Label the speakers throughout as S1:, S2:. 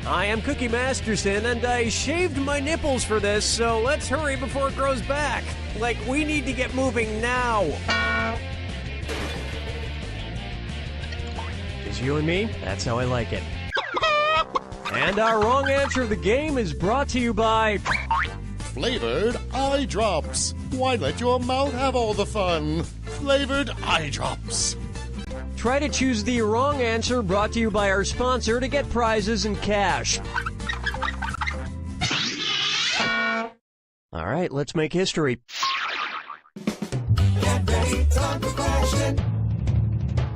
S1: I am Cookie Masterson, and I shaved my nipples for this, so let's hurry before it grows back. Like, we need to get moving now. Just you and me, that's how I like it. And our wrong answer of the game is brought to you by...
S2: Flavored eye drops. Why let your mouth have all the fun? Flavored eye drops.
S1: Try to choose the wrong answer, brought to you by our sponsor, to get prizes and cash. All right, let's make history.
S3: Get ready, time for question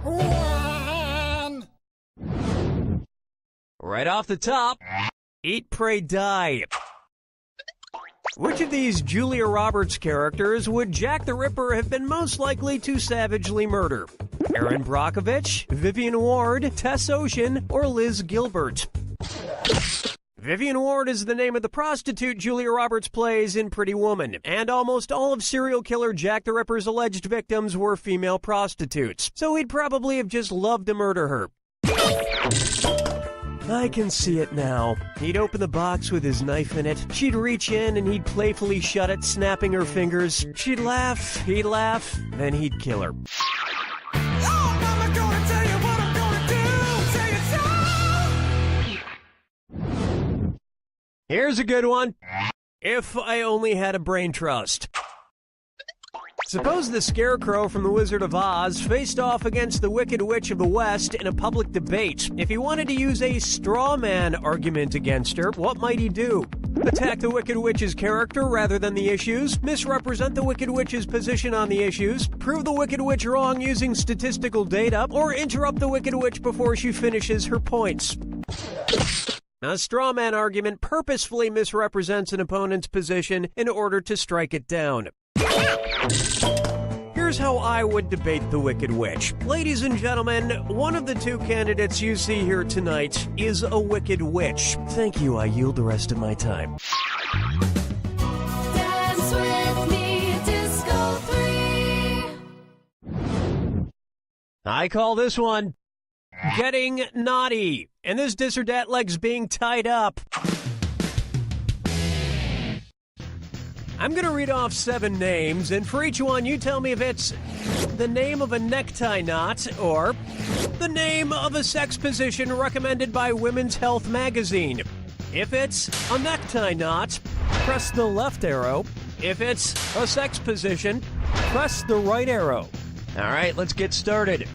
S3: 1.
S1: Right off the top, Eat, Pray, Die. Which of these Julia Roberts characters would Jack the Ripper have been most likely to savagely murder? Erin Brockovich, Vivian Ward, Tess Ocean, or Liz Gilbert? Vivian Ward is the name of the prostitute Julia Roberts plays in Pretty Woman, and almost all of serial killer Jack the Ripper's alleged victims were female prostitutes, so he'd probably have just loved to murder her. I can see it now. He'd open the box with his knife in it. She'd reach in and he'd playfully shut it, snapping her fingers. She'd laugh, he'd laugh, then he'd kill her.
S3: Oh, Mama, gonna tell you what I'm gonna do. Say it so.
S1: Here's a good one. If I only had a brain trust. Suppose the Scarecrow from The Wizard of Oz faced off against the Wicked Witch of the West in a public debate. If he wanted to use a straw man argument against her, what might he do? Attack the Wicked Witch's character rather than the issues, misrepresent the Wicked Witch's position on the issues, prove the Wicked Witch wrong using statistical data, or interrupt the Wicked Witch before she finishes her points. A straw man argument purposefully misrepresents an opponent's position in order to strike it down. Here's how I would debate the Wicked Witch. Ladies and gentlemen, one of the two candidates you see here tonight is a Wicked Witch. Thank you, I yield the rest of my time.
S4: Dance with me, Disco 3.
S1: I call this one Getting Naughty, and this dis or dat leg's being tied up. I'm going to read off 7 names, and for each one, you tell me if it's the name of a necktie knot or the name of a sex position recommended by Women's Health magazine. If it's a necktie knot, press the left arrow. If it's a sex position, press the right arrow. All right, let's get started.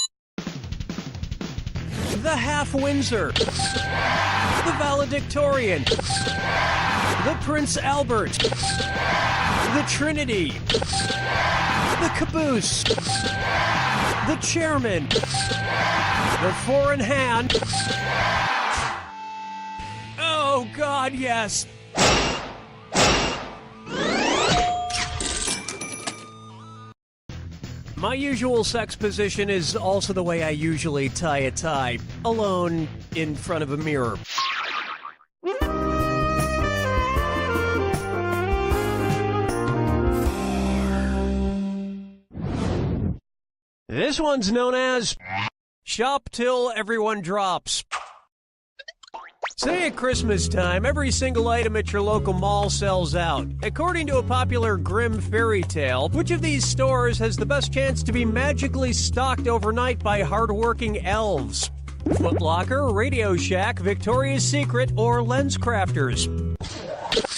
S1: The Half Windsor, the Valedictorian, the Prince Albert, the Trinity, the Caboose, the Chairman, the Four in Hand. Oh, God, yes. My usual sex position is also the way I usually tie a tie, alone in front of a mirror. This one's known as Shop Till Everyone Drops. Say at Christmas time, every single item at your local mall sells out. According to a popular grim fairy tale, which of these stores has the best chance to be magically stocked overnight by hardworking elves? Foot Locker, Radio Shack, Victoria's Secret, or Lens Crafters?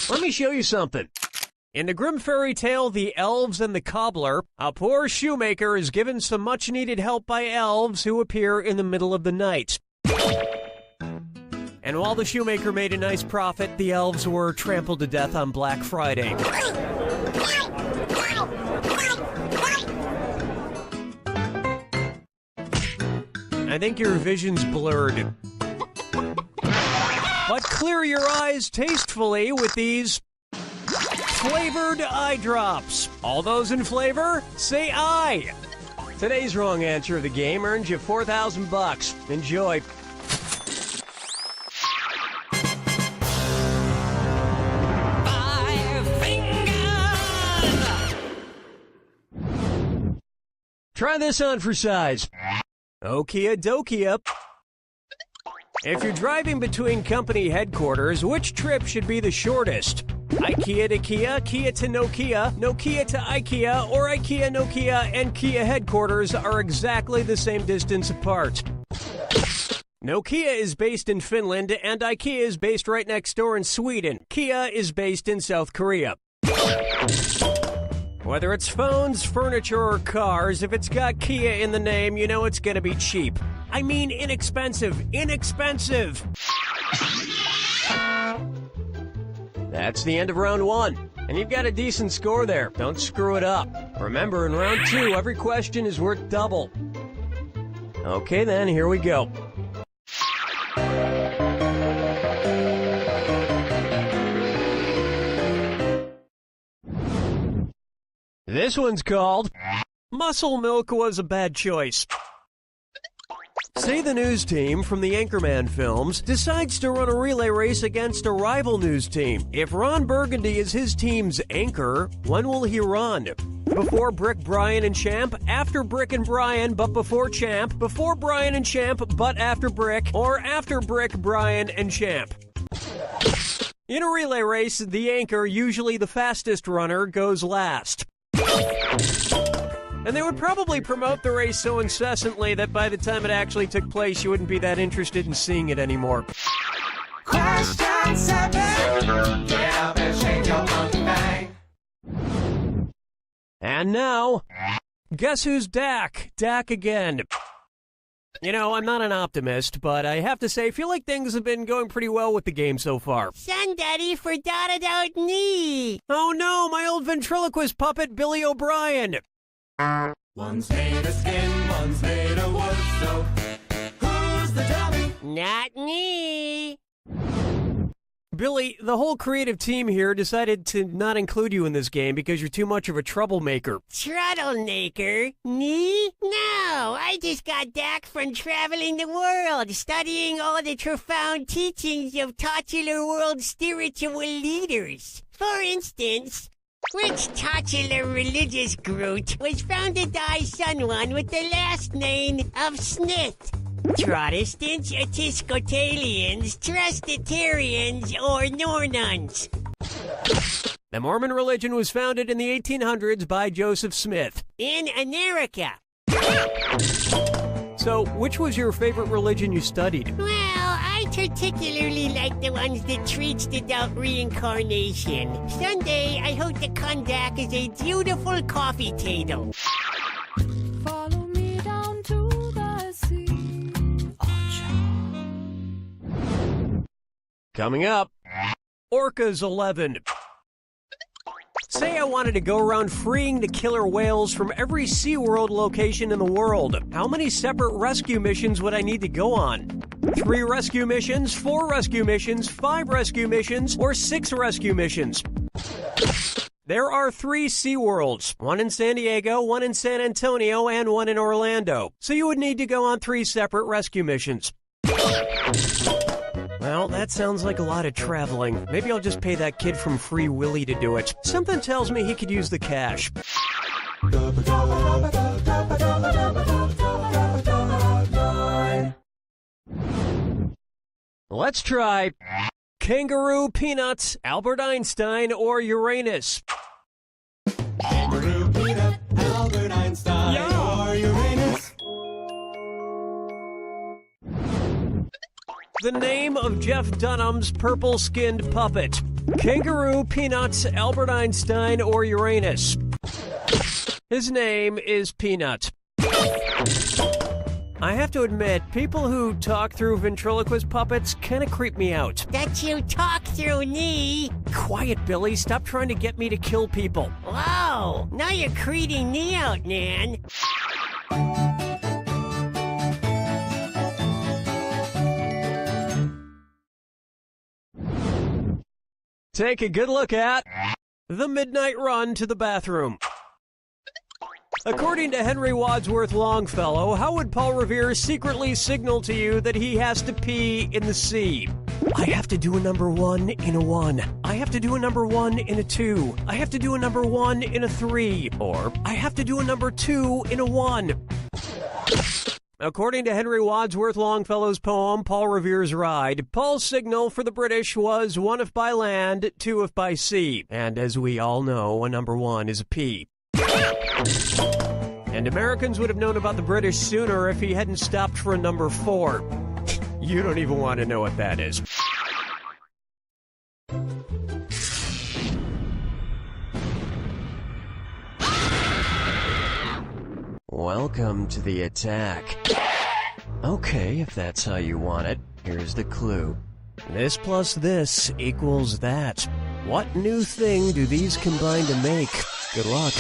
S1: Let me show you something. In the grim fairy tale, The Elves and the Cobbler, a poor shoemaker is given some much-needed help by elves who appear in the middle of the night. And while the shoemaker made a nice profit, the elves were trampled to death on Black Friday. I think your vision's blurred. But clear your eyes tastefully with these flavored eye drops. All those in flavor, say aye. Today's wrong answer of the game earns you $4,000. Enjoy. Try this on for size. Okia dokia. If you're driving between company headquarters, which trip should be the shortest? IKEA to Kia, Kia to Nokia, Nokia to IKEA, or IKEA, Nokia, and Kia headquarters are exactly the same distance apart. Nokia is based in Finland, and IKEA is based right next door in Sweden. Kia is based in South Korea. Whether it's phones, furniture, or cars, if it's got Kia in the name, you know it's gonna be cheap. I mean inexpensive. Inexpensive! That's the end of round 1. And you've got a decent score there. Don't screw it up. Remember, in round 2, every question is worth double. Okay then, here we go. This one's called Muscle Milk Was a Bad Choice. Say the news team from the Anchorman films decides to run a relay race against a rival news team. If Ron Burgundy is his team's anchor, when will he run? Before Brick, Brian, and Champ, after Brick and Brian, but before Champ, before Brian and Champ, but after Brick, or after Brick, Brian, and Champ? In a relay race, the anchor, usually the fastest runner, goes last. And they would probably promote the race so incessantly that by the time it actually took place, you wouldn't be that interested in seeing it anymore.
S3: Question 7. Get up and shake your monkey bang.
S1: And now, guess who's Dak? Dak again. You know, I'm not an optimist, but I have to say, I feel like things have been going pretty well with the game so far.
S5: Son, Daddy, forgot about me.
S1: Oh no, my old ventriloquist puppet, Billy O'Brien.
S3: One's made of skin, one's made of wood, so who's the dummy?
S5: Not me.
S1: Billy, the whole creative team here decided to not include you in this game because you're too much of a troublemaker.
S5: Troublemaker? Me? No, I just got back from traveling the world, studying all the profound teachings of titular world spiritual leaders. For instance, which titular religious group was founded by someone with the last name of Smith? Protestants, Episcopalians, Trustitarians, or Nornuns?
S1: The Mormon religion was founded in the 1800s by Joseph Smith.
S5: In America.
S1: So, which was your favorite religion you studied?
S5: Well, I particularly like the ones that treats about reincarnation. Someday, I hope to come back as a beautiful coffee table.
S4: Follow me down to the sea.
S1: Coming up, Orcas 11. Say I wanted to go around freeing the killer whales from every SeaWorld location in the world. How many separate rescue missions would I need to go on? 3 rescue missions, 4 rescue missions, 5 rescue missions, or 6 rescue missions? There are 3 SeaWorlds, one in San Diego, one in San Antonio, and one in Orlando. So you would need to go on 3 separate rescue missions. Well, that sounds like a lot of traveling. Maybe I'll just pay that kid from Free Willy to do it. Something tells me he could use the cash. Let's try Kangaroo, Peanuts, Albert Einstein, or Uranus.
S3: Kangaroo, peanut, Albert Einstein, or Uranus.
S1: The name of Jeff Dunham's purple-skinned puppet. Kangaroo, Peanuts, Albert Einstein, or Uranus. His name is Peanut. I have to admit, people who talk through ventriloquist puppets kind of creep me out.
S5: That you talk through me.
S1: Quiet, Billy. Stop trying to get me to kill people.
S5: Whoa, now you're creeping me out, man.
S1: Take a good look at the midnight run to the bathroom. According to Henry Wadsworth Longfellow, how would Paul Revere secretly signal to you that he has to pee in the sea? I have to do a number 1 in a 1. I have to do a number 1 in a 2. I have to do a number 1 in a 3. Or, I have to do a number 2 in a 1. According to Henry Wadsworth Longfellow's poem, Paul Revere's Ride, Paul's signal for the British was one if by land, two if by sea. And as we all know, a number one is a P. And Americans would have known about the British sooner if he hadn't stopped for a number 4. You don't even want to know what that is. Welcome to the attack. Okay, if that's how you want it, here's the clue. This plus this equals that. What new thing do these combine to make? Good luck.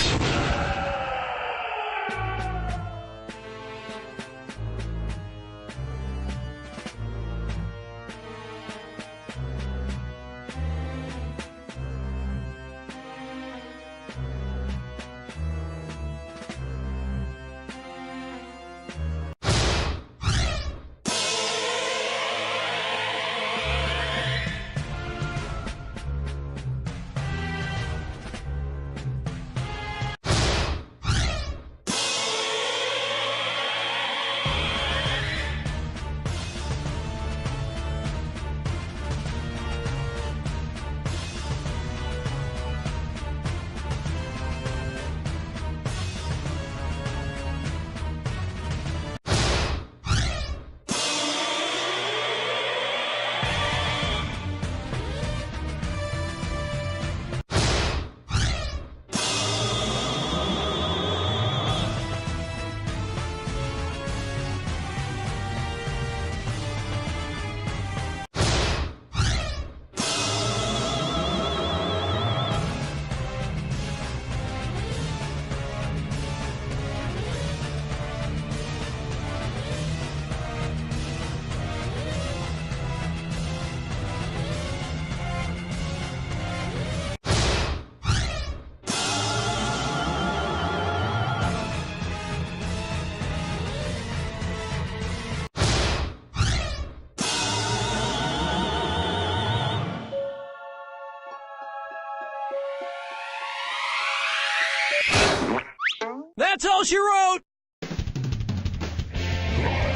S1: That's all she wrote!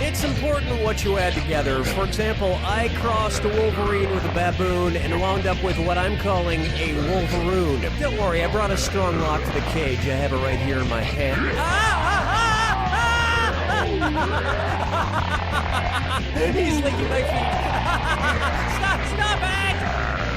S1: It's important what you add together. For example, I crossed a Wolverine with a baboon and wound up with what I'm calling a Wolveroon. Don't worry, I brought a strong lock to the cage. I have it right here in my hand. He's licking my feet. Stop it!